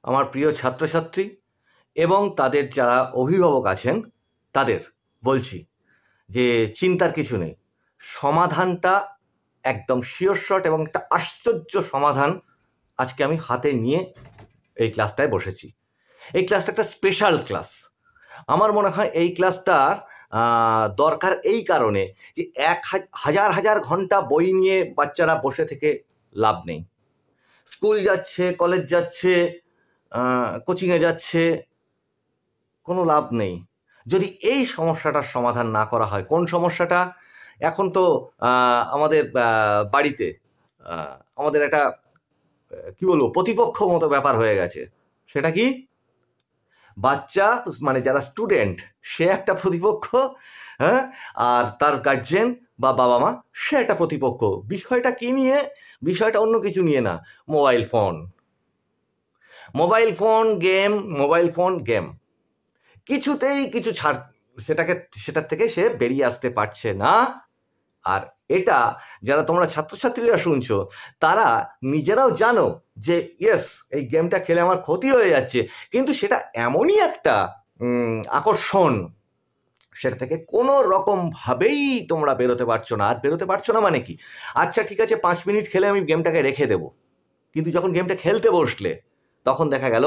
আমার প্রিয় ছাত্রছাত্রী এবং তাদের যারা অভিভাবক আছেন তাদের বলছি যে চিন্তার কিছু নেই, সমাধানটা একদম শিওর শট এবং একটা আশ্চর্য সমাধান আজকে আমি হাতে নিয়ে এই ক্লাসটায় বসেছি। এই ক্লাসটা একটা স্পেশাল ক্লাস। আমার মনে হয় এই ক্লাসটার দরকার এই কারণে যে হাজার হাজার ঘন্টা বই নিয়ে বাচ্চারা বসে থেকে লাভ নেই। স্কুল যাচ্ছে, কলেজ যাচ্ছে, কোচিংয়ে যাচ্ছে, কোনো লাভ নেই যদি এই সমস্যাটার সমাধান না করা হয়। কোন সমস্যাটা? এখন তো আমাদের বাড়িতে আমাদের একটা কি বলবো প্রতিপক্ষ মতো ব্যাপার হয়ে গেছে। সেটা কি? বাচ্চা মানে যারা স্টুডেন্ট সে একটা প্রতিপক্ষ, হ্যাঁ, আর তার গার্জেন বা বাবা মা সে একটা প্রতিপক্ষ। বিষয়টা কি নিয়ে? বিষয়টা অন্য কিছু নিয়ে না, mobile phone. Mobile phone game, mobile phone game, কিছুতেই কিছু সেটার থেকে সে বেরিয়ে আসতে পারছে না। আর এটা যারা তোমরা ছাত্রছাত্রীরা শুনছো তারা নিজেরাও জানো যে ইয়েস, এই গেমটা খেলে আমার ক্ষতি হয়ে যাচ্ছে, কিন্তু সেটা এমনই একটা আকর্ষণ, সেটা থেকে কোনো রকমভাবেই তোমরা বেরোতে পারছো না। আর বেরোতে পারছো না মানে কি? আচ্ছা ঠিক আছে, 5 মিনিট খেলে আমি গেমটাকে রেখে দেবো, কিন্তু যখন গেমটা খেলতে বসলে তখন দেখা গেল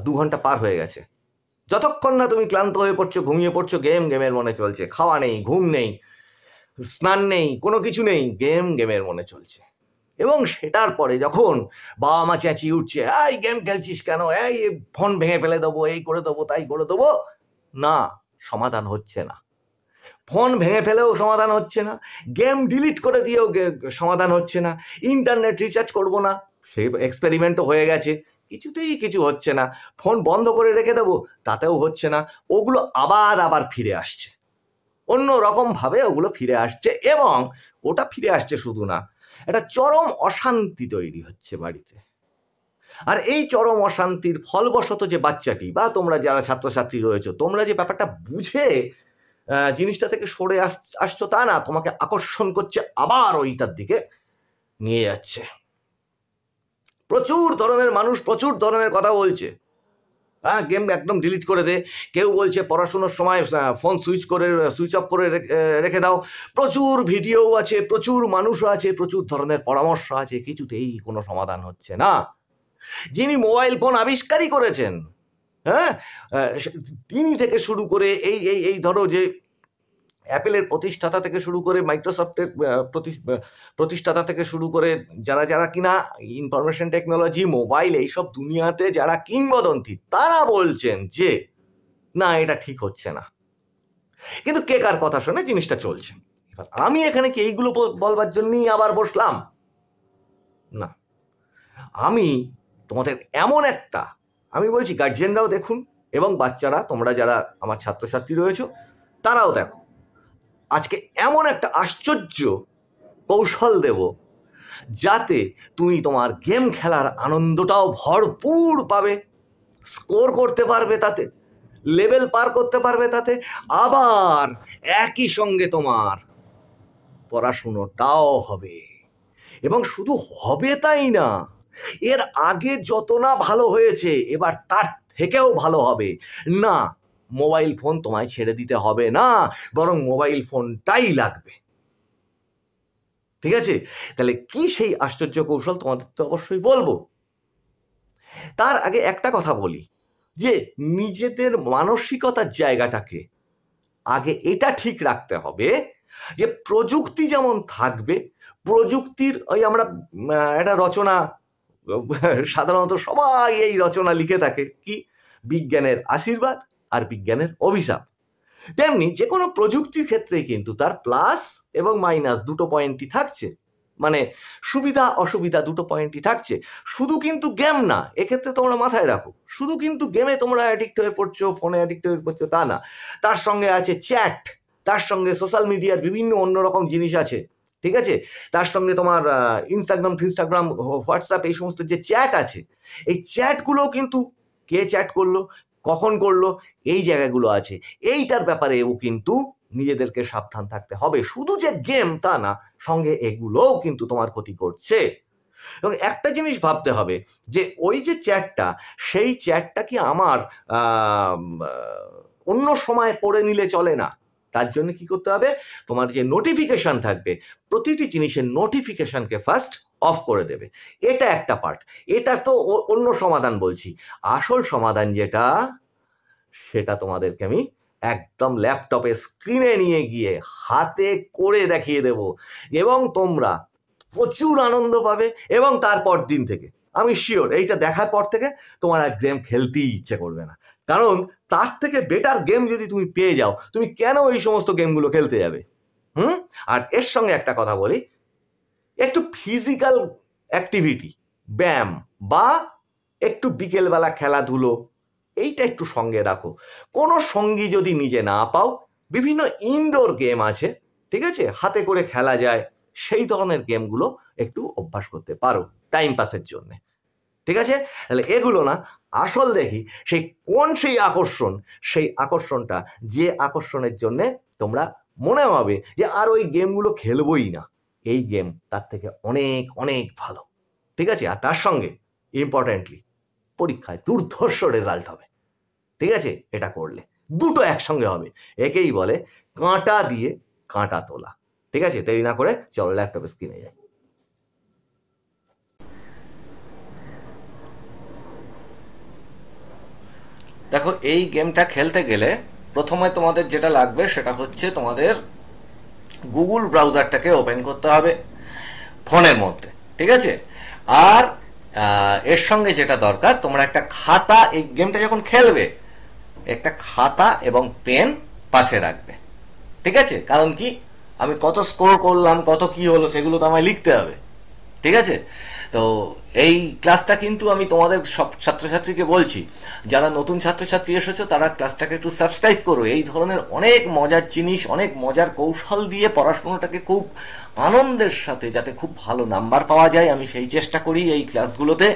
2 ঘন্টা পার হয়ে গেছে। যতক্ষণ না তুমি ক্লান্ত হয়ে পড়ছো, ঘুমিয়ে পড়ছো, গেমের মনে চলছে। খাওয়া নেই, ঘুম নেই, স্নান নেই, কোনো কিছু নেই, গেমের মনে চলছে। এবং সেটার পরে যখন বাবা মা চেঁচিয়ে উঠছে, এই গেম খেলছিস কেন, এই ফোন ভেঙে ফেলে দেবো, এই করে দেবো, তাই করে দেবো, না, সমাধান হচ্ছে না। ফোন ভেঙে ফেলেও সমাধান হচ্ছে না, গেম ডিলিট করে দিয়েও সমাধান হচ্ছে না, ইন্টারনেট রিচার্জ করবো না, সেই এক্সপেরিমেন্টও হয়ে গেছে, কিছুতেই কিছু হচ্ছে না। ফোন বন্ধ করে রেখে দেবো, তাতেও হচ্ছে না। ওগুলো আবার ফিরে আসছে, অন্য রকমভাবে ওগুলো ফিরে আসছে। এবং ওটা ফিরে আসছে শুধু না, একটা চরম অশান্তি তৈরি হচ্ছে বাড়িতে। আর এই চরম অশান্তির ফলবশত যে বাচ্চাটি বা তোমরা যারা ছাত্রছাত্রী রয়েছো, তোমরা যে ব্যাপারটা বুঝে জিনিসটা থেকে সরে আসছো তা না, তোমাকে আকর্ষণ করছে, আবার ওইটার দিকে নিয়ে যাচ্ছে। প্রচুর ধরনের মানুষ প্রচুর ধরনের কথা বলছে, হ্যাঁ, গেম একদম ডিলিট করে দে। কেউ বলছে পড়াশুনোর সময় ফোন সুইচ অফ করে রেখে দাও। প্রচুর ভিডিও আছে, প্রচুর মানুষও আছে, প্রচুর ধরনের পরামর্শ আছে, কিছুতেই কোনো সমাধান হচ্ছে না। যিনি মোবাইল ফোন আবিষ্কারই করেছেন, হ্যাঁ, তিনি থেকে শুরু করে এই ধরো যে অ্যাপেলের প্রতিষ্ঠাতা থেকে শুরু করে মাইক্রোসফটের প্রতিষ্ঠাতা থেকে শুরু করে যারা কিনা ইনফরমেশন টেকনোলজি, মোবাইল, এইসব দুনিয়াতে যারা কিংবদন্তি, তারা বলছেন যে না, এটা ঠিক হচ্ছে না। কিন্তু কে কার কথা শুনে জিনিসটা চলছে। এবার আমি এখানে কি এইগুলো বলবার জন্যই আবার বসলাম? না, আমি তোমাদের এমন একটা, আমি বলছি গার্জেনরাও দেখুন এবং বাচ্চারা, তোমরা যারা আমার ছাত্রছাত্রী রয়েছো তারাও দেখো, আজকে এমন একটা আশ্চর্য কৌশল দেব যাতে তুমি তোমার গেম খেলার আনন্দটাও ভরপুর পাবে, স্কোর করতে পারবে, তাতে লেভেল পার করতে পারবে, তাতে আবার একই সঙ্গে তোমার পড়াশুনোটাও হবে। এবং শুধু হবে তাই না, এর আগে যত না ভালো হয়েছে এবার তার থেকেও ভালো হবে। না, মোবাইল ফোন তোমায় ছেড়ে দিতে হবে না, বরং মোবাইল ফোনটাই লাগবে। ঠিক আছে? তাহলে কি সেই আশ্চর্য কৌশল তোমাদের তো অবশ্যই বলবো। তার আগে একটা কথা বলি যে নিজেদের মানসিকতার জায়গাটাকে আগে এটা ঠিক রাখতে হবে যে প্রযুক্তি যেমন থাকবে, প্রযুক্তির ওই আমরা একটা রচনা, সাধারণত সবাই এই রচনা লিখে থাকে কি, বিজ্ঞানের আশীর্বাদ আর বিজ্ঞানের অভিশাপ, তেমনি যে কোনো প্রযুক্তির ক্ষেত্রেই কিন্তু তার প্লাস এবং মাইনাস দুটো পয়েন্টই থাকছে, মানে সুবিধা অসুবিধা দুটো পয়েন্টই থাকছে। শুধু কিন্তু গেম না, এক্ষেত্রে তোমরা মাথায় রাখো, শুধু কিন্তু গেমে তোমরা অ্যাডিক্ট হয়ে পড়ছো, ফোনে অ্যাডিক্ট হয়ে পড়ছো তা না, তার সঙ্গে আছে চ্যাট, তার সঙ্গে সোশ্যাল মিডিয়ার বিভিন্ন অন্যরকম জিনিস আছে। ঠিক আছে? তার সঙ্গে তোমার ইনস্টাগ্রাম, হোয়াটসঅ্যাপ, এই সমস্ত যে চ্যাট আছে, এই চ্যাটগুলোও কিন্তু কে চ্যাট করলো, কখন করলো, এই জায়গাগুলো আছে। এইটার ব্যাপারেও কিন্তু নিজেদেরকে সাবধান থাকতে হবে। শুধু যে গেম তা না, সঙ্গে এগুলোও কিন্তু তোমার ক্ষতি করছে। এবং একটা জিনিস ভাবতে হবে যে ওই যে চ্যাটটা, সেই চ্যাটটা কি আমার অন্য সময় পড়ে নিলে চলে না। তার জন্য কি করতে হবে, তোমার যে নোটিফিকেশন থাকবে প্রতিটি জিনিসের নোটিফিকেশনকে ফার্স্ট অফ করে দেবে। এটা একটা পার্ট, এটা তো অন্য সমাধান বলছি। আসল সমাধান যেটা, সেটা তোমাদেরকে আমি একদম ল্যাপটপে স্ক্রিনে নিয়ে গিয়ে হাতে করে দেখিয়ে দেব, এবং তোমরা প্রচুর আনন্দ পাবে। এবং তারপর দিন থেকে আমি শিওর এইটা দেখার পর থেকে তোমার আর গেম খেলতেই ইচ্ছে করবে না, কারণ তার থেকে বেটার গেম যদি তুমি পেয়ে যাও, তুমি কেন ওই সমস্ত গেমগুলো খেলতে যাবে? আর এর সঙ্গে একটা কথা বলি, একটু ফিজিক্যাল অ্যাক্টিভিটি, ব্যায়াম বা একটু বিকেলবেলা খেলাধুলো, এইটা একটু সঙ্গে রাখো। কোনো সঙ্গী যদি নিজে না পাও, বিভিন্ন ইনডোর গেম আছে, ঠিক আছে, হাতে করে খেলা যায়, সেই ধরনের গেমগুলো একটু অভ্যাস করতে পারো টাইম পাসের জন্যে, ঠিক আছে? তাহলে এগুলো না, আসল দেখি সেই আকর্ষণ, সেই আকর্ষণটা যে আকর্ষণের জন্যে তোমরা মনে হবে যে আর ওই গেমগুলো খেলবোই না, এই গেম তার থেকে অনেক অনেক ভালো, ঠিক আছে? আর তার সঙ্গে ইম্পর্ট্যান্টলি পরীক্ষায় দুর্ধর্ষ রেজাল্ট হবে, ঠিক আছে? এটা করলে দুটো একসঙ্গে হবে, একেই বলে কাঁটা দিয়ে কাঁটা তোলা, ঠিক আছে? দেরি না করে চলো ল্যাপটপে স্ক্রিনে যাই। দেখো, এই গেমটা খেলতে গেলে প্রথমে তোমাদের যেটা লাগবে সেটা হচ্ছে তোমাদের গুগল ব্রাউজারটাকে ওপেন করতে হবে ফোনের মধ্যে, ঠিক আছে? আর এর সঙ্গে যেটা দরকার, তোমরা একটা খাতা, এই গেমটা যখন খেলবে একটা খাতা এবং পেন পাশে রাখবে, ঠিক আছে? কারণ কি, আমি কত স্কোর করলাম, কত কি হলো, সেগুলো তো আমায় লিখতে হবে, ঠিক আছে? তো এই ক্লাসটা কিন্তু আমি তোমাদের সব ছাত্রছাত্রীকে বলছি, যারা নতুন ছাত্রছাত্রী এসেছো তারা ক্লাসটাকে একটু সাবস্ক্রাইব করো। এই ধরনের অনেক মজার জিনিস, অনেক মজার কৌশল দিয়ে পড়াশোনাটাকে খুব আনন্দের সাথে যাতে খুব ভালো নাম্বার পাওয়া যায়, আমি সেই চেষ্টা করি এই ক্লাসগুলোতে।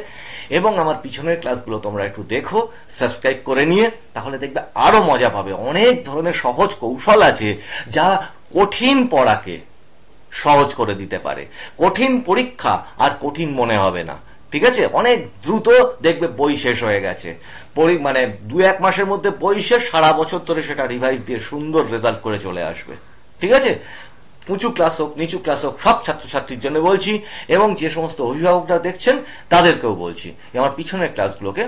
এবং আমার পিছনের ক্লাসগুলো তোমরা একটু দেখো সাবস্ক্রাইব করে নিয়ে, তাহলে দেখবে আরো মজা পাবে। অনেক ধরনের সহজ কৌশল আছে যা কঠিন পড়াকে সহজ করে দিতে পারে, কঠিন পরীক্ষা আর কঠিন মনে হবে না, ঠিক আছে? অনেক দ্রুত দেখবে বই শেষ হয়ে গেছে, মানে 2-1 মাসের মধ্যে বই শেষ, সারা বছর ধরে সেটা রিভাইজ দিয়ে সুন্দর রেজাল্ট করে চলে আসবে, ঠিক আছে? উঁচু ক্লাস হোক নিচু ক্লাস হোক, সব ছাত্রছাত্রীর জন্য বলছি, এবং যে সমস্ত অভিভাবকরা দেখছেন তাদেরকেও বলছি আমার পিছনের ক্লাসগুলোকে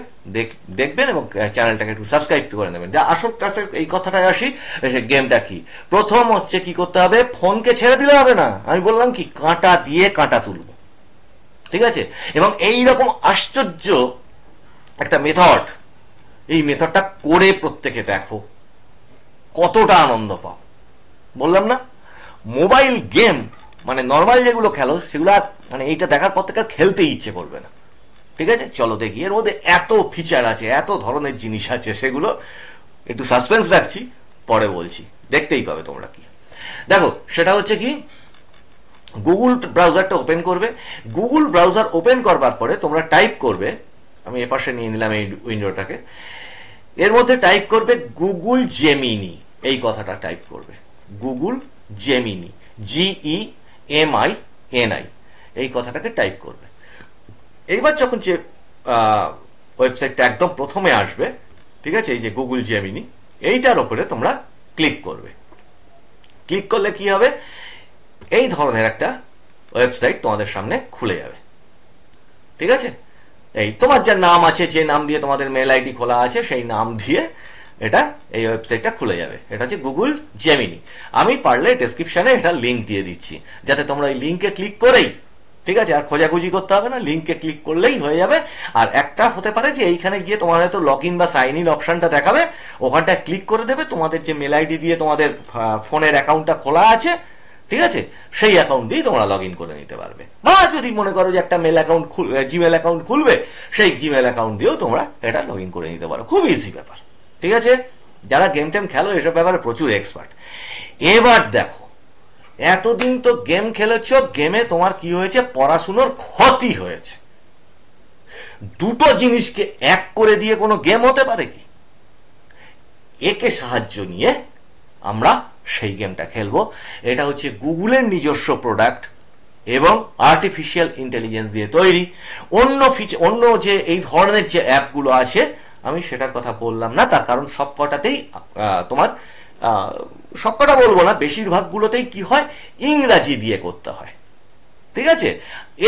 দেখবেন এবং চ্যানেলটাকে একটু সাবস্ক্রাইব করে নেবেন। যা আসল ক্লাসের এই কথাটাই আসি, গেমটা কি, প্রথম হচ্ছে কি করতে হবে, ফোনকে ছেড়ে দিলে হবে না, আমি বললাম কি কাঁটা দিয়ে কাঁটা তুলব, ঠিক আছে? এবং এই রকম আশ্চর্য একটা মেথড, এই মেথডটা করে প্রত্যেকে দেখো কতটা আনন্দ পাও। বললাম না, মোবাইল গেম মানে নর্মাল যেগুলো খেলো সেগুলো মানে এইটা দেখার পর থেকে খেলতে ইচ্ছে করবে না, ঠিক আছে? চলো দেখি, এর মধ্যে এত ফিচার আছে, এত ধরনের জিনিস আছে, সেগুলো একটু সাসপেন্স রাখছি, পরে বলছি, দেখতেই পাবে তোমরা। কি দেখো, সেটা হচ্ছে কি, গুগল ব্রাউজারটা ওপেন করবে। গুগল ব্রাউজার ওপেন করবার পরে তোমরা টাইপ করবে, আমি এপাশে নিয়ে নিলাম এই উইন্ডোটাকে, এর মধ্যে টাইপ করবে গুগল জেমিনি, এই কথাটা টাইপ করবে, গুগল জেমিনি, GEMINI, এই কথাটাকে টাইপ করবে। এইবার যখন যে ওয়েবসাইটটা একদম প্রথমে আসবে, ঠিক আছে, এই যে গুগল জেমিনি, এইটার ওপরে তোমরা ক্লিক করবে। ক্লিক করলে কি হবে, এই ধরনের একটা ওয়েবসাইট তোমাদের সামনে খুলে যাবে, ঠিক আছে? এই তোমার যে নাম আছে, যে নাম দিয়ে তোমাদের মেল আইডি খোলা আছে, সেই নাম দিয়ে এটা এই ওয়েবসাইটটা খুলে যাবে। এটা হচ্ছে গুগল জেমিনি। আমি পারলে ডেসক্রিপশনে এটা লিঙ্ক দিয়ে দিচ্ছি, যাতে তোমরা এই লিঙ্কে ক্লিক করেই, ঠিক আছে, আর খোঁজাখুঁজি করতে হবে না, লিঙ্কে ক্লিক করলেই হয়ে যাবে। আর একটা হতে পারে যে এইখানে গিয়ে তোমার হয়তো লগ ইন বা সাইন ইন অপশনটা দেখাবে, ওখানটায় ক্লিক করে দেবে, তোমাদের যে মেল আইডি দিয়ে তোমাদের ফোনের অ্যাকাউন্টটা খোলা আছে, ঠিক আছে, সেই অ্যাকাউন্ট দিয়েই তোমরা লগ ইন করে নিতে পারবে। বা যদি মনে করো যে একটা মেল অ্যাকাউন্ট, জিমেল অ্যাকাউন্ট খুলবে, সেই জিমেল অ্যাকাউন্ট দিয়েও তোমরা এটা লগ ইন করে নিতে পারো। খুব ইজি ব্যাপার, ঠিক আছে? যারা গেম টেম খেলো এসব ব্যাপারে প্রচুর এক্সপার্ট। এবার দেখো, এতদিন তো গেম খেলেছ, গেমে তোমার কি হয়েছে, পড়াশুনোর ক্ষতি হয়েছে। দুটো জিনিসকে এক করে দিয়ে কোনো গেম হতে পারে কি? একে সাহায্য নিয়ে আমরা সেই গেমটা খেলবো। এটা হচ্ছে গুগলের নিজস্ব প্রোডাক্ট, এবং আর্টিফিশিয়াল ইন্টেলিজেন্স দিয়ে তৈরি। অন্য যে এই ধরনের যে অ্যাপগুলো আছে আমি সেটার কথা বললাম না, তার কারণ সবকটাতেই তোমার সবকটা বলবো না, বেশিরভাগগুলোতেই কি হয়, ইংরাজি দিয়ে করতে হয়। ঠিক আছে,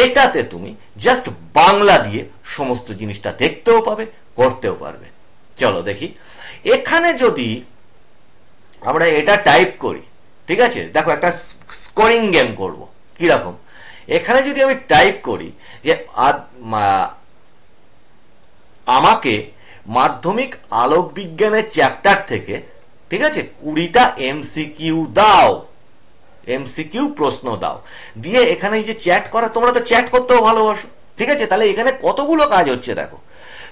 এটাতে তুমি জাস্ট বাংলা দিয়ে সমস্ত জিনিসটা দেখতেও পাবে, করতেও পারবে। চলো দেখি, এখানে যদি আমরা এটা টাইপ করি, ঠিক আছে, দেখো একটা স্কোরিং গেম করব, কিরকম, এখানে যদি আমি টাইপ করি যে আমাকে মাধ্যমিক আলোক বিজ্ঞানের চ্যাপ্টার থেকে, ঠিক আছে, 20টা এমসিকিউ দাও, এমসিকিউ প্রশ্ন দাও, দিয়ে এখানে যে চ্যাট করা, তোমরা তো চ্যাট করতেও ভালোবাসো, ঠিক আছে, তাহলে এখানে কতগুলো কাজ হচ্ছে দেখো।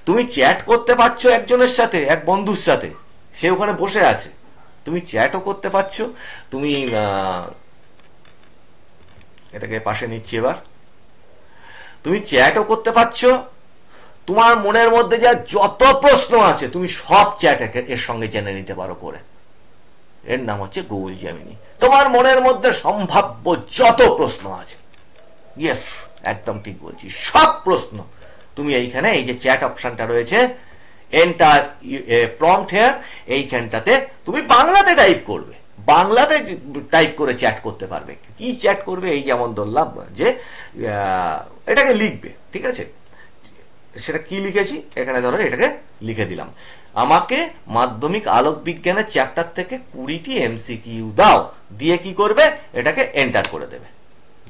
তুমি চ্যাট করতে পারছো একজনের সাথে, এক বন্ধুর সাথে, সে ওখানে বসে আছে, তুমি চ্যাটও করতে পারছো, তুমি এটাকে পাশে নিচ্ছি এবার, তুমি চ্যাটও করতে পারছো, তোমার মনের মধ্যে যা যত প্রশ্ন আছে তুমি সব চ্যাট এর সঙ্গে জেনে নিতে পারো করে। এর নাম হচ্ছে গুগল জেমিনি। তোমার মনের মধ্যে সম্ভাব্য যত প্রশ্ন আছে, ইয়েস একদম ঠিক বলছি, সব প্রশ্ন তুমি এইখানে, এই যে চ্যাট অপশনটা রয়েছে, এন্টার প্রম্পট হেয়ার, এইখানটাতে তুমি বাংলাতে টাইপ করবে, বাংলাতে টাইপ করে চ্যাট করতে পারবে। কি চ্যাট করবে, এই যেমন ধরলাম যে এটাকে লিখবে, ঠিক আছে, সেটা কি লিখেছি এখানে, ধরো এটাকে লিখে দিলাম, আমাকে মাধ্যমিক আলোক বিজ্ঞানের চ্যাপ্টার থেকে 20টি এমসিকিউ দাও, দিয়ে কি করবে, এটাকে এন্টার করে দেবে।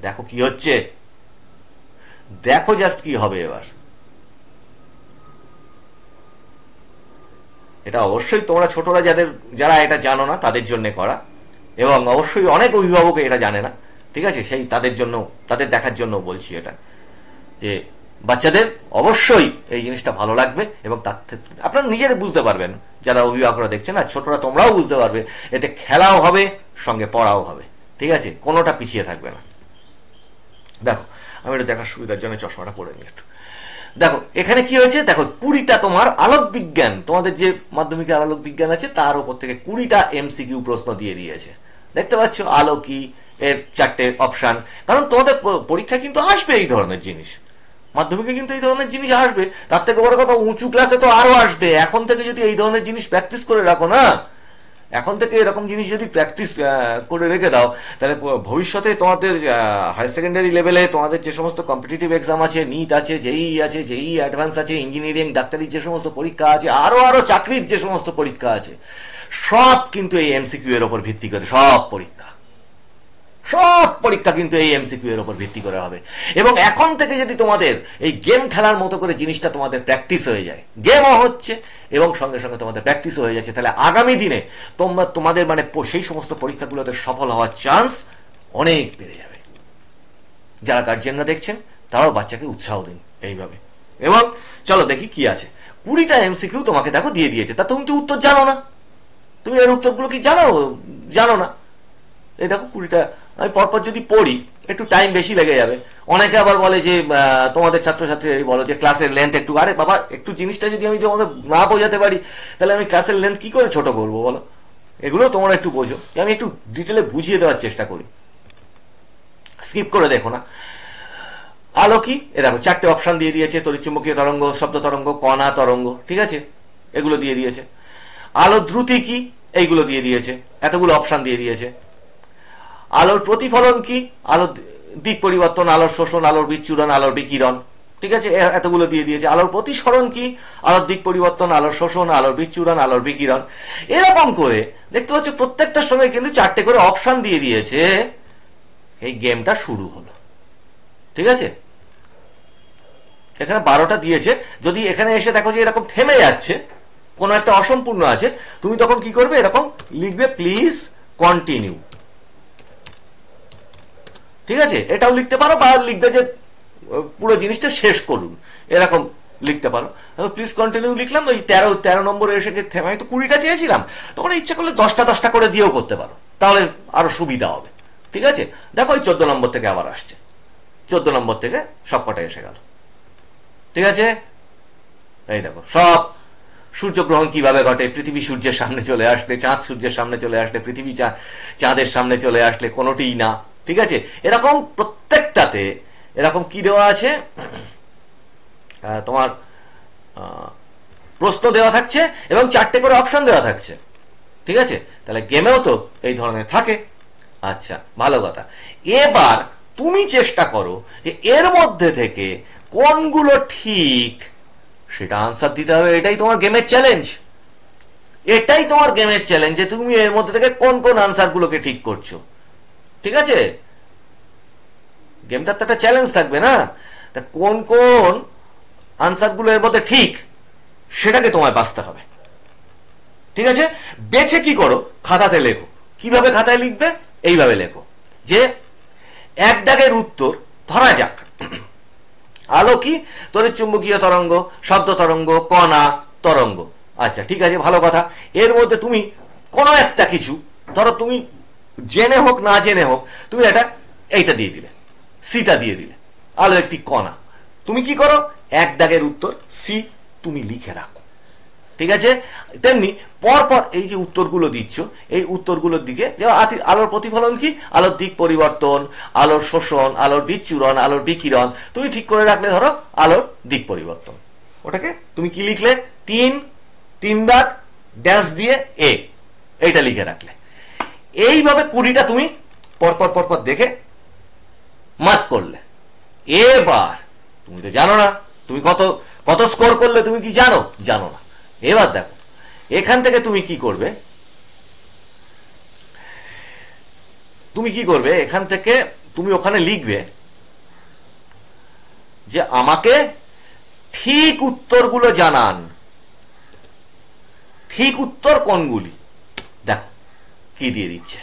দেখো কি হচ্ছে, দেখো জাস্ট কি হবে এবার। এটা অবশ্যই তোমরা ছোটরা যারা এটা জানো না তাদের জন্য করা, এবং অবশ্যই অনেক অভিভাবক এটা জানে না, ঠিক আছে, সেই তাদের জন্য, তাদের দেখার জন্য বলছি এটা, যে বাচ্চাদের অবশ্যই এই জিনিসটা ভালো লাগবে, এবং তার আপনারা নিজেরা বুঝতে পারবেন, যারা অভিভাবকরা দেখছেন, আর ছোটরা তোমরাও বুঝতে পারবে, এতে খেলাও হবে সঙ্গে পড়াও হবে, ঠিক আছে, কোনোটা পিছিয়ে থাকবে না। দেখো আমি এটা দেখার সুবিধার জন্য চশমাটা পরে নিই একটু। দেখো এখানে কি হয়েছে, দেখো 20টা তোমার আলোক বিজ্ঞান, তোমাদের যে মাধ্যমিকের আলোক বিজ্ঞান আছে তার উপর থেকে 20টা এমসিকিউ প্রশ্ন দিয়ে দিয়েছে। দেখতে পাচ্ছ আলো কি, এর 4টে অপশন, কারণ তোমাদের পরীক্ষা কিন্তু আসবে এই ধরনের জিনিস, মাধ্যমিকে কিন্তু এই ধরনের জিনিস আসবে, তার থেকে বড় কথা উঁচু ক্লাসে তো আরো আসবে। এখন থেকে যদি এই ধরনের জিনিস প্র্যাকটিস করে রাখো না, এখন থেকে এরকম জিনিস যদি প্র্যাকটিস করে রেখে দাও, তাহলে ভবিষ্যতে তোমাদের হায়ার সেকেন্ডারি লেভেলে তোমাদের যে সমস্ত কম্পিটিটিভ এক্সাম আছে, নিট আছে, জেই অ্যাডভান্স আছে, ইঞ্জিনিয়ারিং, ডাক্তারির যে সমস্ত পরীক্ষা আছে, আরো চাকরির যে সমস্ত পরীক্ষা আছে, সব কিন্তু এই এমসিকিউ এর উপর ভিত্তি করে, সব পরীক্ষা কিন্তু এই এমসিকিউ এর উপর ভিত্তি করে হবে। এবং এখন থেকে যদি তোমাদের এই গেম খেলার মতো করে জিনিসটা তোমাদের প্র্যাকটিস হয়ে যায়, গেমও হচ্ছে এবং সঙ্গে সঙ্গে তোমাদের প্র্যাকটিসও হয়ে যাচ্ছে, তাহলে আগামী দিনে তোমাদের মানে সেই সমস্ত পরীক্ষাগুলোতে সফল হওয়ার চান্স অনেক বেড়ে যাবে। যারা গার্জিয়ানরা দেখছেন তারাও বাচ্চাকে উৎসাহ দিন এইভাবে। এবং চলো দেখি কি আছে, 20টা এমসিকিউ তোমাকে দেখো দিয়ে দিয়েছে, তা তুমি তো উত্তর জানো না, তুমি এর উত্তরগুলো কি জানো না। এই দেখো 20টা, আমি পরপর যদি পড়ি একটু টাইম বেশি লেগে যাবে। অনেকে আবার বলে যে তোমাদের ছাত্রছাত্রী বলো যে ক্লাসের লেন্থ একটু, আরে বাবা একটু জিনিসটা যদি আমি তোমাকে না বোঝাতে পারি তাহলে আমি ক্লাসের লেন্থ কি করে ছোট করবো বলো, এগুলো তোমরা একটু বোঝো, আমি একটু ডিটেলে বুঝিয়ে দেওয়ার চেষ্টা করি, স্কিপ করে দেখো না। আলো কি, এ দেখো 4টে অপশন দিয়ে দিয়েছে, তড়িৎচুম্বকীয় তরঙ্গ, শব্দ তরঙ্গ, কণা তরঙ্গ, ঠিক আছে, এগুলো দিয়ে দিয়েছে। আলো দ্রুতি কি, এইগুলো দিয়ে দিয়েছে, এতগুলো অপশন দিয়ে দিয়েছে। আলোর প্রতিফলন কি, আলোর দিক পরিবর্তন, আলোর শোষণ, আলোর বিচ্ছুরণ, আলোর বিকিরণ, ঠিক আছে, এতগুলো দিয়ে দিয়েছে। আলোর প্রতিসরণ কি, আলোর দিক পরিবর্তন, আলোর শোষণ, আলোর বিচ্ছুরণ, আলোর বিকিরণ, এরকম করে দেখতে পাচ্ছ প্রত্যেকটার সঙ্গে কিন্তু 4টে করে অপশন দিয়ে দিয়েছে। এই গেমটা শুরু হলো, ঠিক আছে, এখানে 12টা দিয়েছে। যদি এখানে এসে দেখো যে এরকম থেমে যাচ্ছে, কোনো একটা অসম্পূর্ণ আছে, তুমি তখন কি করবে, এরকম লিখবে প্লিজ কন্টিনিউ, ঠিক আছে, এটাও লিখতে পারো, বা লিখবে যে পুরো জিনিসটা শেষ করুন, এরকম লিখতে পারো। প্লিজ কন্টিনিউ লিখলাম, ওই 13 নম্বরে এসে আমি তো 20টা চেয়েছিলাম, তোমরা ইচ্ছা করলে 10টা করে দিয়েও করতে পারো, তাহলে আরো সুবিধা হবে, ঠিক আছে। দেখো ওই 14 নম্বর থেকে আবার আসছে, 14 নম্বর থেকে সবকটা এসে গেল, ঠিক আছে। এই দেখো সব, সূর্যগ্রহণ কিভাবে ঘটে, পৃথিবী সূর্যের সামনে চলে আসলে, চাঁদ সূর্যের সামনে চলে আসলে, পৃথিবী চাঁদের সামনে চলে আসলে, কোনোটিই না, ঠিক আছে, এরকম প্রত্যেকটাতে এরকম কি দেওয়া আছে, তোমার প্রশ্ন দেওয়া থাকছে এবং 4টে করে অপশন দেওয়া থাকছে। ঠিক আছে, তাহলে গেমেও তো এই ধরনের থাকে। আচ্ছা, ভালো কথা। এবার তুমি চেষ্টা করো যে এর মধ্যে থেকে কোনগুলো ঠিক সেটা আনসার দিতে হবে। এটাই তোমার গেমের চ্যালেঞ্জ, এটাই তোমার গেমের চ্যালেঞ্জ যে তুমি এর মধ্যে থেকে কোন কোন আনসারগুলোকে ঠিক করছো। ঠিক আছে, গেমটার তো একটা চ্যালেঞ্জ থাকবে না, তা কোন কোন আনসারগুলো এর মধ্যে ঠিক সেটাকে তোমায় বাঁচতে হবে। ঠিক আছে, বেছে কি করো, খাতাতে লেখো। কিভাবে খাতায় লিখবে, এইভাবে লেখো যে 1 দাগের উত্তর, ধরা যাক আলো কি, তড়িৎ চুম্বকীয় তরঙ্গ, শব্দ তরঙ্গ, কণা, তরঙ্গ। আচ্ছা ঠিক আছে, ভালো কথা। এর মধ্যে তুমি কোনো একটা কিছু ধরো, তুমি জেনে হোক না জেনে হোক তুমি এইটা দিয়ে দিলে, সিটা দিয়ে দিলে, আলো একটি কণা। তুমি কি করো, 1 দাগের উত্তর সি তুমি লিখে রাখো। ঠিক আছে, তেমনি পরপর এই যে উত্তরগুলো দিচ্ছ, এই উত্তরগুলোর দিকে আলোর প্রতিফলন কি, আলোর দিক পরিবর্তন, আলোর শোষণ, আলোর বিচ্ছুরণ, আলোর বিকিরণ, তুমি ঠিক করে রাখলে ধরো আলোর দিক পরিবর্তন। ওটাকে তুমি কি লিখলে, 3 দাগ ড্যাশ দিয়ে এ, এইটা লিখে রাখলে। এইভাবে 20টা তুমি পরপর পরপর দেখে মার্ক করলে। এবার তুমি তো জানো না তুমি কত কত স্কোর করলে, তুমি কি জানো, জানো না। এবার দেখো এখান থেকে তুমি কি করবে, এখান থেকে তুমি ওখানে লিখবে যে আমাকে ঠিক উত্তরগুলো জানান, ঠিক উত্তর কোনগুলি। দেখো কি দিয়ে দিচ্ছে,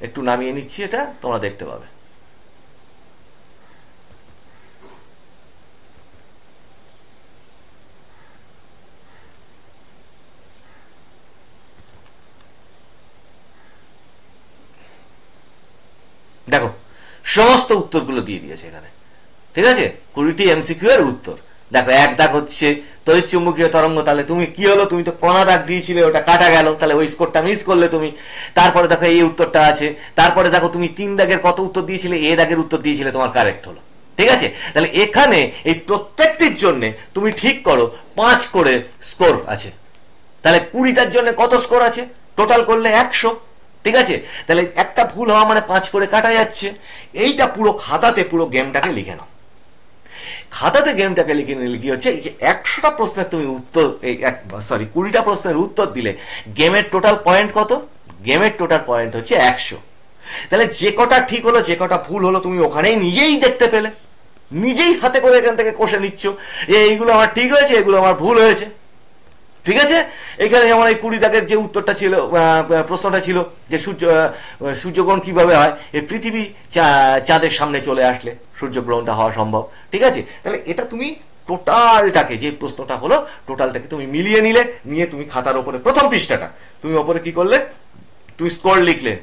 একটু নামিয়ে নিচ্ছি, এটা তোমরা দেখতে পাবে। দেখো সমস্ত উত্তরগুলো দিয়ে দিয়েছে এখানে। ঠিক আছে, 20টি এমসিকিউ এর উত্তর। দেখো 1 দাগ হচ্ছে তড়িৎ চুম্বকীয় তরঙ্গ, তাহলে তুমি কি হলো, তুমি তো কণা দাগ দিয়েছিলে, ওটা কাটা গেল, তাহলে ওই স্কোরটা মিস করলে তুমি। তারপরে দেখো এই উত্তরটা আছে, তারপরে দেখো তুমি 3 দাগের কত উত্তর দিয়েছিলে, এ দাগের উত্তর দিয়েছিলে, তোমার কারেক্ট হলো। ঠিক আছে, তাহলে এখানে এই প্রত্যেকটির জন্য তুমি ঠিক করো 5 করে স্কোর আছে। তাহলে 20টার জন্য কত স্কোর আছে, টোটাল করলে 100। ঠিক আছে, তাহলে একটা ভুল হওয়া মানে 5 করে কাটা যাচ্ছে। এইটা পুরো খাতাতে পুরো গেমটাকে লিখে নাও। খাতাতে গেমটাকে লিখে নিলে কি হচ্ছে, 100টা প্রশ্নের তুমি উত্তর, 20টা প্রশ্নের উত্তর দিলে গেমের টোটাল পয়েন্ট কত, গেমের টোটাল পয়েন্ট হচ্ছে 100। তাহলে যে কটা ঠিক হলো যে কটা ভুল হলো তুমি ওখানেই নিজেই দেখতে পেলে, নিজেই হাতে করে এখান থেকে কষে নিচ্ছ এইগুলো আমার ঠিক হয়েছে, এগুলো আমার ভুল হয়েছে। ঠিক আছে, এখানে যেমন এই 20 দাগের যে উত্তরটা ছিল, প্রশ্নটা ছিল যে সূর্যগ্রহণ কিভাবে হয়, এই পৃথিবী চাঁদের সামনে চলে আসলে সূর্যগ্রহণটা হওয়া সম্ভব। ঠিক আছে, তাহলে এটা তুমি টোটালটাকে, যে প্রশ্নটা হলো টোটালটাকে তুমি মিলিয়ে নিলে, নিয়ে তুমি খাতার ওপরে প্রথম পৃষ্ঠাটা তুমি ওপরে কি করলে, তুমি স্কোর লিখলে।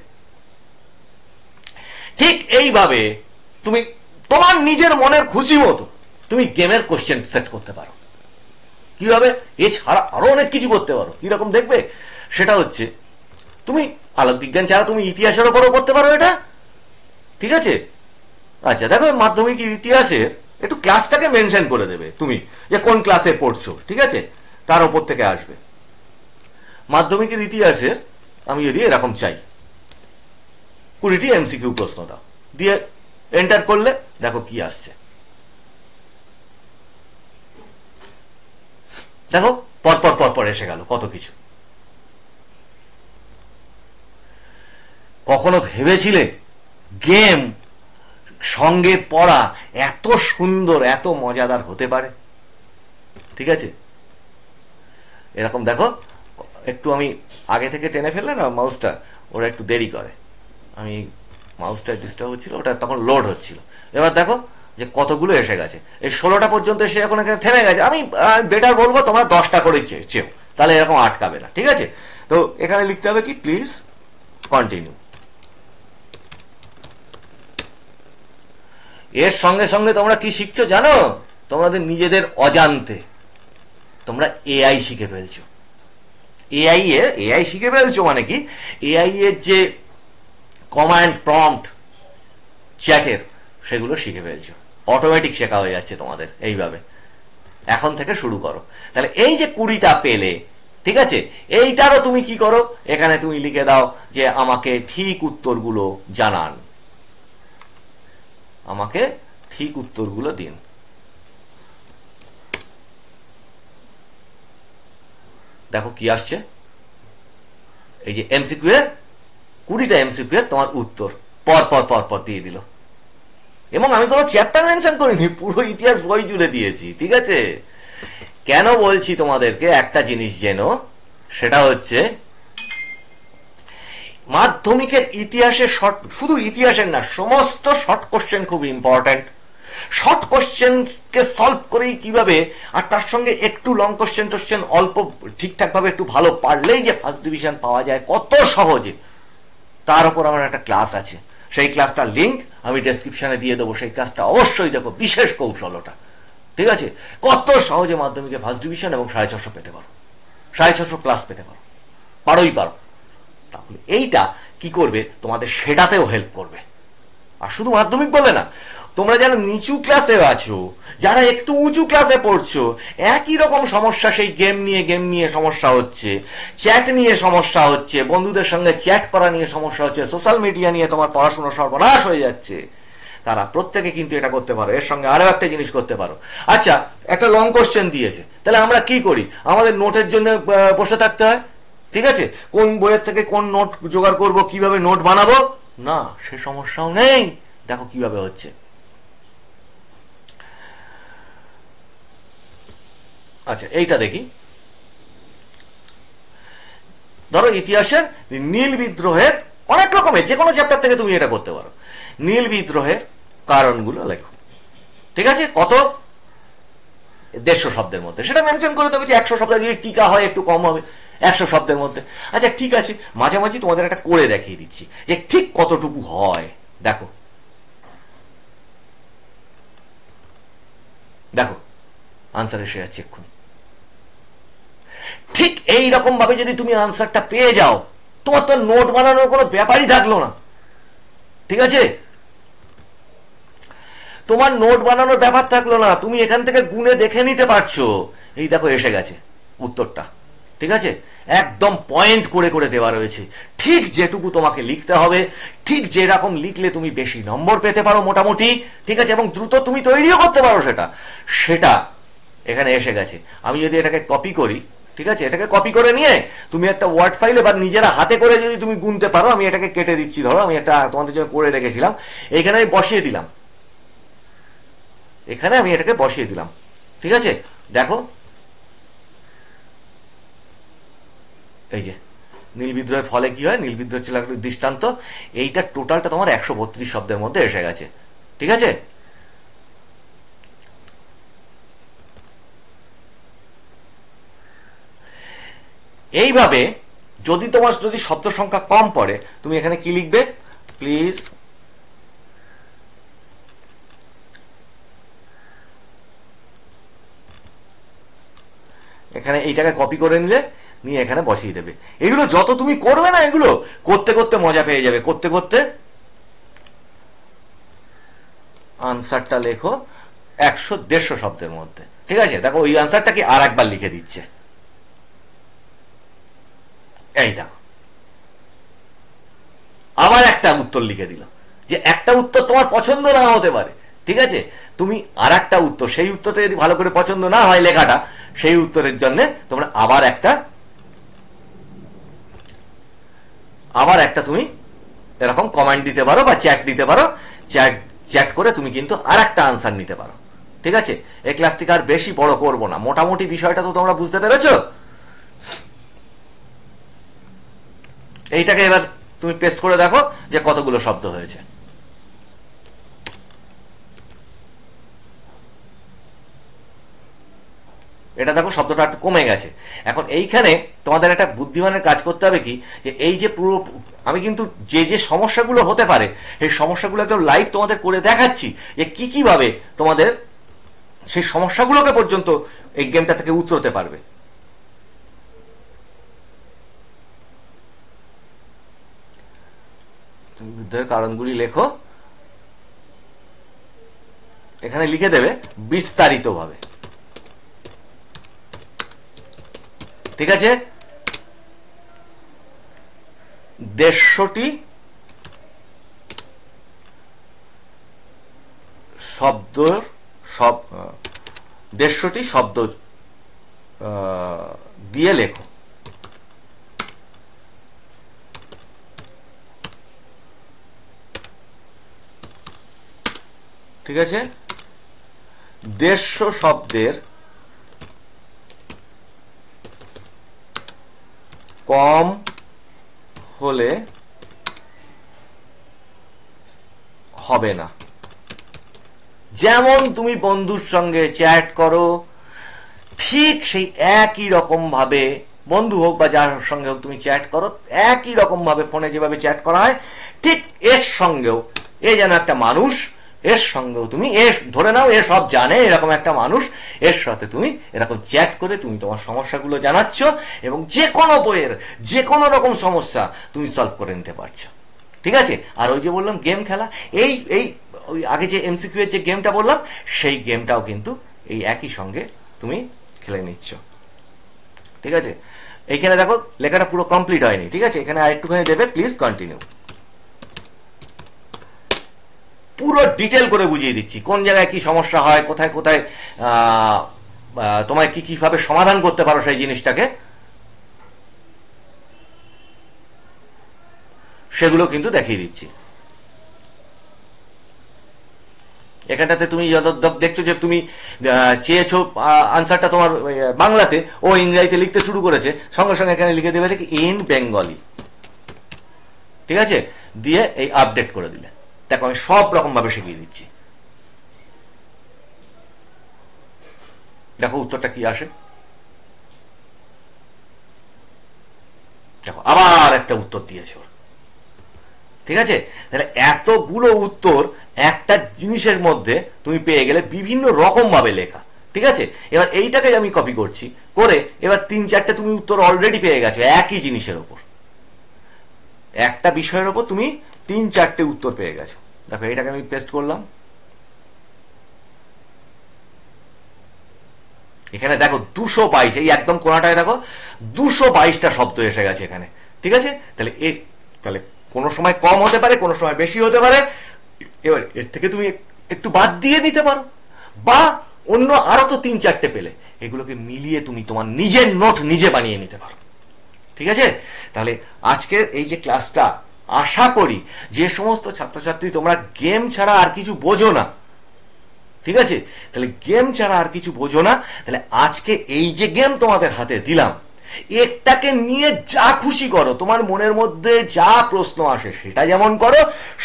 ঠিক এইভাবে তুমি তোমার নিজের মনের খুশি মতো তুমি গেমের কোশ্চেন সেট করতে পারো। কিভাবে, এছাড়া আরো অনেক কিছু করতে পারো। কিরকম দেখবে, সেটা হচ্ছে তুমি আলোক বিজ্ঞান ছাড়া তুমি ইতিহাসের ওপরও করতে পারো এটা। ঠিক আছে, আচ্ছা দেখো মাধ্যমিক ইতিহাসের একটু ক্লাসটাকে মেনশন করে দেবে তুমি, যে কোন ক্লাসে পড়ছো। ঠিক আছে, তার ওপর থেকে আসবে মাধ্যমিকের ইতিহাসের। আমি যদি এরকম চাই 20টি এমসিকিউ প্রশ্ন দাও, দিয়ে এন্টার করলে দেখো কি আসছে। দেখো পরপর পরপর এসে গেল কত কিছু। কখনো ভেবেছিলে গেম সঙ্গে পড়া এত সুন্দর, এত মজাদার হতে পারে? ঠিক আছে, এরকম দেখো, একটু আমি আগে থেকে টেনে ফেললে না মাউসটা, ওরা একটু দেরি করে। আমি মাউসটা ডিস্টার্ব হচ্ছিল, ওটা তখন লোড হচ্ছিল। এবার দেখো যে কতগুলো এসে গেছে, এই 16টা পর্যন্ত এসে এখন এখানে থেমে গেছে। আমি বেটার বলবো তোমরা 10টা করে চেও, তাহলে এরকম আটকাবে না। ঠিক আছে, তো এখানে লিখতে হবে কি, প্লিজ কন্টিনিউ। এর সঙ্গে সঙ্গে তোমরা কি শিখছো জানো, তোমাদের নিজেদের অজান্তে তোমরা এআই শিখে ফেলছো। এআই শিখে ফেলছো মানে কি, এআই এর যে কমান্ড প্রম্পট চ্যাটের সেগুলো শিখে ফেলছো, অটোমেটিক শেখা হয়ে যাচ্ছে তোমাদের। এইভাবে এখন থেকে শুরু করো। তাহলে এই যে 20টা পেলে, ঠিক আছে, এইটারও তুমি কি করো, এখানে তুমি লিখে দাও যে আমাকে ঠিক উত্তরগুলো জানান, আমাকে ঠিক উত্তরগুলো দিন। দেখো কি আসছে, এই যে এমসিকিউ এর 20টা এমসিকিউ এর তোমার উত্তর পর পর পর পর দিয়ে দিল, এবং আমি কোনো চ্যাপ্টার মেনশন করিনি, পুরো ইতিহাস বই জুড়ে দিয়েছি। ঠিক আছে, কেন বলছি তোমাদেরকে একটা জিনিস যেন, সেটা হচ্ছে মাধ্যমিকের ইতিহাসের শর্ট, শুধু ইতিহাসের না, সমস্ত শর্ট কোশ্চেন খুব ইম্পর্টেন্ট। শর্ট কোশ্চেনকে সলভ করেই কিভাবে, আর তার সঙ্গে একটু লং কোশ্চেন অল্প ঠিকঠাক ভাবে একটু ভালো পারলেই যে ফার্স্ট ডিভিশন পাওয়া যায় কত সহজে, তার উপর আমার একটা ক্লাস আছে। সেই ক্লাসটার লিঙ্ক আমি ডেসক্রিপশনে দিয়ে দেবো, সেই ক্লাসটা অবশ্যই দেখো, বিশেষ কৌশল ওটা। ঠিক আছে, কত সহজে মাধ্যমিকে ফার্স্ট ডিভিশন এবং 650 পেতে পারো, 650 প্লাস পেতে পারো, পারোই পারো। তাহলে এইটা কি করবে, তোমাদের সেটাতেও হেল্প করবে। আর শুধু মাধ্যমিক বলে না, তোমরা যারা নিচু ক্লাসে আছো, যারা একটু উঁচু ক্লাসে পড়ছো, একই রকম সমস্যা, সেই গেম নিয়ে সমস্যা হচ্ছে, চ্যাট নিয়ে সমস্যা হচ্ছে, বন্ধুদের সঙ্গে চ্যাট করা নিয়ে সমস্যা হচ্ছে, সোশ্যাল মিডিয়া নিয়ে তোমার পড়াশোনা সর্বনাশ হয়ে যাচ্ছে, তারা প্রত্যেকে কিন্তু এটা করতে পারো। এর সঙ্গে আরো একটা জিনিস করতে পারো। আচ্ছা, একটা লং কোশ্চেন দিয়েছে, তাহলে আমরা কি করি, আমাদের নোটের জন্য বসে থাকতে হয়। ঠিক আছে, কোন বইয়ের থেকে কোন নোট জোগাড় করব, কিভাবে নোট বানাবো, না, সে সমস্যাও নেই। দেখো কিভাবে হচ্ছে। আচ্ছা, এইটা দেখি। ধরো ইতিহাসের নীল বিদ্রোহের, অনেক রকমের যে কোনো চ্যাপ্টার থেকে তুমি এটা করতে পারো। নীল বিদ্রোহের কারণগুলো লেখো। ঠিক আছে, কত, 150 শব্দের মধ্যে। সেটা মেনশন করে দেবে যে 100 শব্দ, যদি টিকা হয় একটু কম হবে, 100 শব্দের মধ্যে। আচ্ছা ঠিক আছে, মাঝামাঝি তোমাদের একটা করে দেখিয়ে দিচ্ছি যে ঠিক কতটুকু হয়। দেখো দেখো আনসার এসে যাচ্ছে এক্ষুনি। ঠিক এই রকম ভাবে যদি তুমি আনসারটা পেয়ে যাও, তোমার তো নোট বানানোর কোনো ব্যাপারই থাকলো না। ঠিক আছে, তোমার নোট বানানোর ব্যাপার থাকলো না, তুমি এখান থেকে গুনে দেখে নিতে পারছো। এই দেখো এসে গেছে উত্তরটা। ঠিক আছে, একদম পয়েন্ট করে করে দেওয়া রয়েছে, ঠিক যেটুকু তোমাকে লিখতে হবে, ঠিক যেরকম লিখলে তুমি বেশি নম্বর পেতে পারো মোটামুটি। ঠিক আছে, এবং দ্রুত তুমি তৈরিও করতে পারো সেটা, সেটা এখানে এসে গেছে। আমি যদি এটাকে কপি করি, ঠিক আছে, এটাকে কপি করে নিয়ে তুমি একটা ওয়ার্ড ফাইলে বা নিজেরা হাতে করে যদি তুমি গুনতে পারো, আমি এটাকে কেটে দিচ্ছি। ধরো আমি একটা তোমাদের জন্য করে রেখেছিলাম, এইখানে আমি বসিয়ে দিলাম, এখানে আমি এটাকে বসিয়ে দিলাম। ঠিক আছে, দেখো এই যে নীল বিদ্রোহের ফলে কি হয়, নীল বিদ্রোহ ছিল একটা দৃষ্টান্ত। এইটা টোটালটা তোমার 132 শব্দের মধ্যে এসে গেছে। ঠিক আছে, এইভাবে যদি তোমার যদি শব্দ সংখ্যা কম পড়ে, তুমি এখানে কি লিখবে, প্লিজ এখানে এইটাকে কপি করে নিলে, নিয়ে এখানে বসিয়ে দেবে। এগুলো যত তুমি করবে না, এগুলো করতে করতে মজা পেয়ে যাবে। করতে করতে আনসারটা লেখো 100-150 শব্দের মধ্যে। ঠিক আছে, দেখো ওই আনসারটা কি আর একবার লিখে দিচ্ছে। এই দেখো আবার একটা উত্তর লিখে দিল, যে একটা উত্তর তোমার পছন্দ না হতে পারে। ঠিক আছে, তুমি আর একটা উত্তর, সেই উত্তরটা যদি ভালো করে পছন্দ না হয় লেখাটা, সেই উত্তরের জন্য তোমরা আবার একটা তুমি এরকম কমেন্ট দিতে পারো বা চ্যাট দিতে পারো। চ্যাট করে তুমি কিন্তু আর একটা আনসার নিতে পারো। ঠিক আছে, এই ক্লাসটিকে আর বেশি বড় করবো না, মোটামুটি বিষয়টা তো তোমরা বুঝতে পেরেছো। এইটাকে এবার তুমি পেস্ট করে দেখো যে কতগুলো শব্দ হয়েছে। এটা দেখো শব্দটা একটু কমে গেছে। এখন এইখানে তোমাদের একটা বুদ্ধিমানের কাজ করতে হবে কি, যে এই যে পুরো আমি কিন্তু যে যে সমস্যাগুলো হতে পারে, এই সমস্যাগুলো একদম লাইভ তোমাদের করে দেখাচ্ছি, যে কি কিভাবে তোমাদের সেই সমস্যাগুলোকে পর্যন্ত এই গেমটা থেকে উতরতে পারবে। যুদ্ধের কারণগুলি লেখো, এখানে লিখে দেবে বিস্তারিতভাবে। ঠিক আছে, 150টি শব্দ, 150টি শব্দ দিয়ে লেখো। ঠিক আছে, 150 শব্দের কম হলে হবে না। যেমন তুমি বন্ধুর সঙ্গে চ্যাট করো, ঠিক সেই একই রকম ভাবে, বন্ধু হোক বা যার সঙ্গে হোক তুমি চ্যাট করো, একই রকম ভাবে ফোনে যেভাবে চ্যাট করা হয়, ঠিক এর সঙ্গেও, এ যেন একটা মানুষ, এর সঙ্গেও তুমি, ধরে নাও এ সব জানে, এরকম একটা মানুষ, এর সাথে তুমি এরকম চ্যাট করে তুমি তোমার সমস্যাগুলো জানাচ্ছ এবং যে কোনো বইয়ের যে কোনো রকম সমস্যা তুমি সলভ করে নিতে পারছো। ঠিক আছে, আর ওই যে বললাম গেম খেলা, এই এই ওই আগে যে এমসিকিউ এর যে গেমটা বললাম, সেই গেমটাও কিন্তু এই একই সঙ্গে তুমি খেলে নিচ্ছ। ঠিক আছে, এইখানে দেখো লেখাটা পুরো কমপ্লিট হয়নি। ঠিক আছে, এখানে আরেকটুখানি দেবে, প্লিজ কন্টিনিউ। পুরো ডিটেল করে বুঝিয়ে দিচ্ছি কোন জায়গায় কি সমস্যা হয়, কোথায় কোথায় তোমায় কি কিভাবে সমাধান করতে পারো সেই জিনিসটাকে, সেগুলো কিন্তু দেখিয়ে দিচ্ছি। এখানটাতে তুমি দেখছো যে তুমি চেয়েছো আনসারটা তোমার বাংলাতে, ও ইংরেজিতে লিখতে শুরু করেছে, সঙ্গে সঙ্গে এখানে লিখে দেবে কি ইন বেঙ্গলি। ঠিক আছে, দিয়ে এই আপডেট করে দিলে, দেখো আমি সব রকম ভাবে শিখিয়ে দিচ্ছি। দেখো উত্তরটা কি আসে, দেখো আবার একটা উত্তর দিয়েছে ওর। ঠিক আছে, তাহলে এতগুলো উত্তর একটা জিনিসের মধ্যে তুমি পেয়ে গেলে, বিভিন্ন রকম ভাবে লেখা। ঠিক আছে, এবার এইটাকে আমি কপি করছি, করে এবার 3-4টে তুমি উত্তর অলরেডি পেয়ে গেছো একই জিনিসের ওপর, একটা বিষয়ের ওপর তুমি 3-4টে উত্তর পেয়ে গেছো। দেখো এটাকে আমি পেস্ট করলাম, এখানে দেখো 222, এই একদম কোনাটায় দেখো 222টা শব্দ এসে গেছে এখানে। ঠিক আছে, তাহলে কোনো সময় কম হতে পারে, কোনো সময় বেশি হতে পারে। এবার এর থেকে তুমি একটু বাদ দিয়ে নিতে পারো, বা অন্য আরো তো 3-4টে পেলে, এগুলোকে মিলিয়ে তুমি তোমার নিজের নোট নিজে বানিয়ে নিতে পারো। ঠিক আছে, তাহলে আজকের এই যে ক্লাসটা, আশা করি যে সমস্ত ছাত্রছাত্রী তোমরা গেম ছাড়া আর কিছু বোঝো না, ঠিক আছে, তাহলে গেম ছাড়া আর কিছু বোঝো না, তাহলে আজকে এই যে গেম তোমাদের হাতে দিলাম, একটাকে নিয়ে যা খুশি করো, তোমার মনের মধ্যে যা প্রশ্ন আসে সেটা যেমন করো,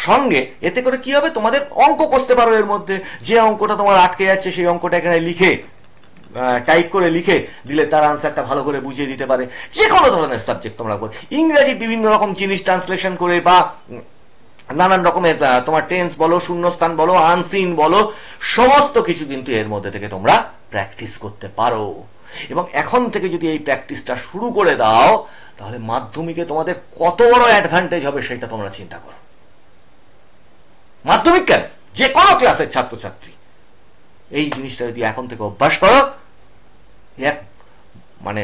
সঙ্গে এতে করে কি হবে, তোমাদের অঙ্ক কষতে পারো। এর মধ্যে যে অঙ্কটা তোমার আটকে যাচ্ছে, সেই অঙ্কটা এখানে লিখে টাইপ করে লিখে দিলে তার আনসারটা ভালো করে বুঝিয়ে দিতে পারে। যে কোনো ধরনের সাবজেক্ট তোমরা করো, ইংরেজি বিভিন্ন রকম জিনিস ট্রান্সলেশন করে, বা নানান রকমের তোমার টেন্স বলো, শূন্যস্থান বলো, আনসিন বলো, সমস্ত কিছু কিন্তু এর মধ্যে থেকে তোমরা প্র্যাকটিস করতে পারো। এবং এখন থেকে যদি এই প্র্যাকটিসটা শুরু করে দাও, তাহলে মাধ্যমিকে তোমাদের কত বড় অ্যাডভান্টেজ হবে সেটা তোমরা চিন্তা করো। মাধ্যমিক কেন, যে কোনো ক্লাসের ছাত্রছাত্রী এই জিনিসটা যদি এখন থেকে অভ্যাস করো, এক মানে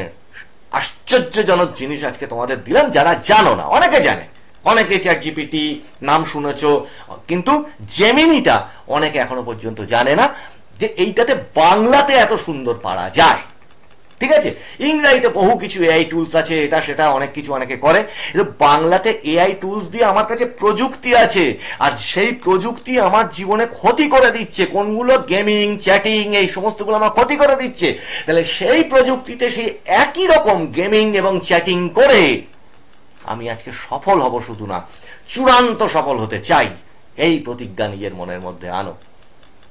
আশ্চর্যজনক জিনিস আজকে তোমাদের দিলাম। যারা জানো না, অনেকে জানে, অনেকে চ্যাট জিপিটি নাম শুনেছো, কিন্তু জেমিনিটা অনেকে এখনো পর্যন্ত জানে না যে এইটাতে বাংলাতে এত সুন্দর পারা যায়। ঠিক আছে, ইংরেজিতে বহু কিছু এআই টুলস আছে, এটা সেটা অনেক কিছু অনেকে করে, কিন্তু বাংলাতে এআই টুলস দিয়ে আমার কাছে প্রযুক্তি আছে, আর সেই প্রযুক্তি আমার জীবনে ক্ষতি করে দিচ্ছে। কোনগুলো? গেমিং, চ্যাটিং, এই সমস্তগুলো আমার ক্ষতি করে দিচ্ছে। তাহলে সেই প্রযুক্তিতে সেই একই রকম গেমিং এবং চ্যাটিং করে আমি আজকে সফল হব, শুধু না চূড়ান্ত সফল হতে চাই, এই প্রতিজ্ঞা নিজের মনের মধ্যে আনো।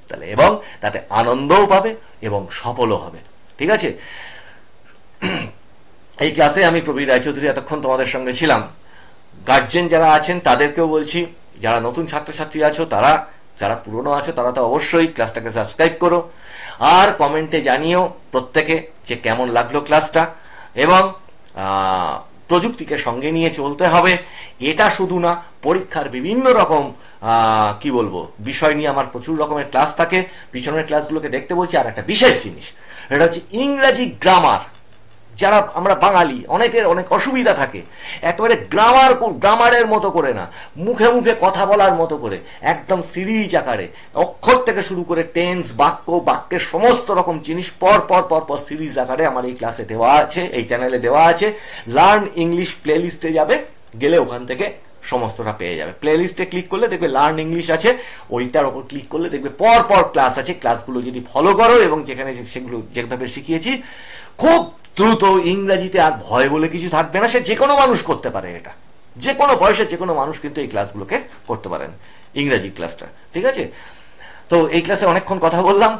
তাহলে এবং তাতে আনন্দও পাবে এবং সফলও হবে। ঠিক আছে, এই ক্লাসে আমি প্রবীর রায়চৌধুরী এতক্ষণ তোমাদের সঙ্গে ছিলাম। গার্জেন যারা আছেন তাদেরকেও বলছি, যারা নতুন ছাত্রছাত্রী আছো, তারা যারা পুরনো আছো, তারা তো অবশ্যই ক্লাসটাকে সাবস্ক্রাইব করো, আর কমেন্টে জানিও প্রত্যেকে যে কেমন লাগলো ক্লাসটা, এবং প্রযুক্তিকে সঙ্গে নিয়ে চলতে হবে। এটা শুধু না, পরীক্ষার বিভিন্ন রকম কি বলবো বিষয় নিয়ে আমার প্রচুর রকমের ক্লাস থাকে। পিছনের ক্লাসগুলোকে দেখতে বলছি। আর একটা বিশেষ জিনিস, এটা হচ্ছে ইংরাজি গ্রামার। যারা আমরা বাঙালি, অনেকের অনেক অসুবিধা থাকে, একেবারে গ্রামারের মতো করে না, মুখে মুখে কথা বলার মতো করে, একদম সিরিজ আকারে অক্ষর থেকে শুরু করে টেন্স, বাক্যের সমস্ত রকম জিনিস পর পর পর পর সিরিজ আকারে আমার এই ক্লাসে দেওয়া আছে, এই চ্যানেলে দেওয়া আছে। লার্ন ইংলিশ প্লে লিস্টে যাবে, গেলে ওখান থেকে সমস্তটা পেয়ে যাবে। প্লে লিস্টে ক্লিক করলে দেখবে লার্ন ইংলিশ আছে, ওইটার ওপর ক্লিক করলে দেখবে পর পর ক্লাস আছে। ক্লাসগুলো যদি ফলো করো এবং যেখানে সেগুলো যেভাবে শিখিয়েছি, খুব দ্রুত ইংরাজিতে আর ভয় বলে কিছু থাকবে না। সে যে কোনো মানুষ করতে পারে, এটা যে কোনো বয়সের যে কোনো মানুষ কিন্তু এই ক্লাসগুলোকে করতে পারেন, ইংরাজি ক্লাসটা। ঠিক আছে? তো এই ক্লাসে অনেকক্ষণ কথা বললাম,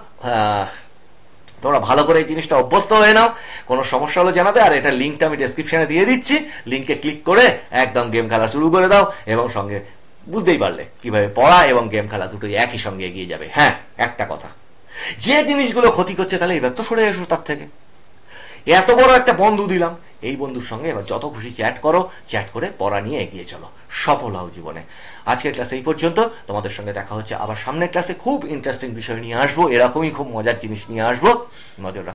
তোমরা ভালো করে এই জিনিসটা অভ্যস্ত হয়ে নাও। কোনো সমস্যা হলে জানাবে। আর এটা লিঙ্কটা আমি ডেসক্রিপশনে দিয়ে দিচ্ছি, লিঙ্কে ক্লিক করে একদম গেম খেলা শুরু করে দাও। এবং সঙ্গে বুঝতেই পারলে কিভাবে পড়া এবং গেম খেলা দুটোই একই সঙ্গে এগিয়ে যাবে। হ্যাঁ, একটা কথা, যে জিনিসগুলো ক্ষতি করছে তাহলে এবার তো সরে এসো তার থেকে। এত বড় একটা বন্ধু দিলাম, এই বন্ধুর সঙ্গে এবার যত খুশি চ্যাট করো, চ্যাট করে পড়া নিয়ে এগিয়ে চলো, সফল হও জীবনে। আজকের ক্লাসে এই পর্যন্ত। তোমাদের সঙ্গে দেখা হচ্ছে আবার সামনের ক্লাসে। খুব ইন্টারেস্টিং বিষয় নিয়ে আসবো, এরকমই খুব মজার জিনিস নিয়ে আসবো। নজর রাখো।